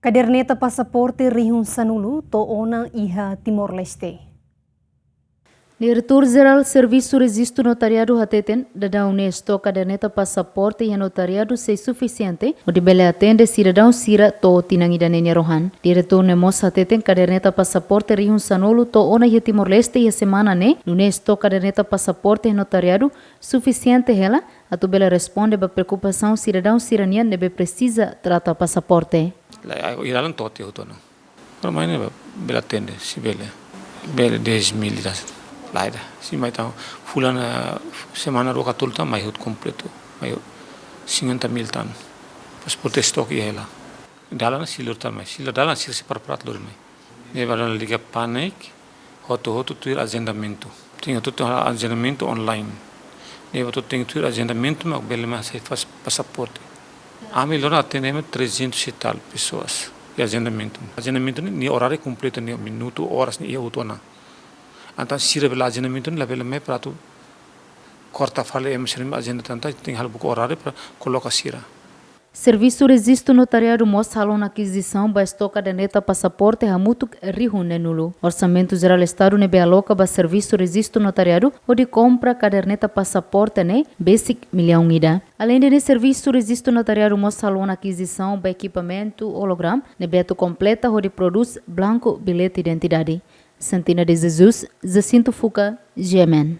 Kaderneta Pasaporte rihun sanulu to ona iha Timor-Leste. Diretor-Geral Serviço Registro Notariado Hateten, da Unesto Kaderneta Pasaporte e Notariado sei suficiente, o de bele atende cidadão sira to tinangida nene rohan. Diretor Nemos Hateten Kaderneta Pasaporte rihun sanulu to ona iha Timor-Leste e semana ne, Unesto Kaderneta Pasaporte e Notariado suficiente ela, a tu bele responde ba preocupação cidadão siranian nebe precisa trata passaporte. Iralan tote hotono. Pero maine bela tende si bele 10.000 das laida. Si mai tau fulana semana roka tulta mai hot completo. Mai 50.000 tan. Pasporte stock ela. Dalana silur tan mai. Silur dalana sil se parprat lor mai. Ne varan liga panik hoto tu agendamento. Tinha tudo agendamento online. Ne vato tem tu agendamento mas bele mais faz passaporte. A melhor atendemos 300 e tal pessoas de agendamento. Agendamento nem horário completo, nem minuto, horas, nem outro. Então, se revela agendamento, nem level me para tu corta fala emissão agenda tanto tem algo horário para colocar sira. Serviço Registro Notariado mostra a aquisição ba estoca Kaderneta Pasaporte hamutuk rihun nulo. Orçamento Geral Estado nebe aloca ba Serviço Registro Notariado o de compra Kaderneta Pasaporte ne basic milhão ida. Além de Serviço Registro Notariado mostra a aquisição ba equipamento hologram nebe tu completa o de produz blanco bilhete de identidade. Santina de Jesus, Jacinto Fuca, Gemen.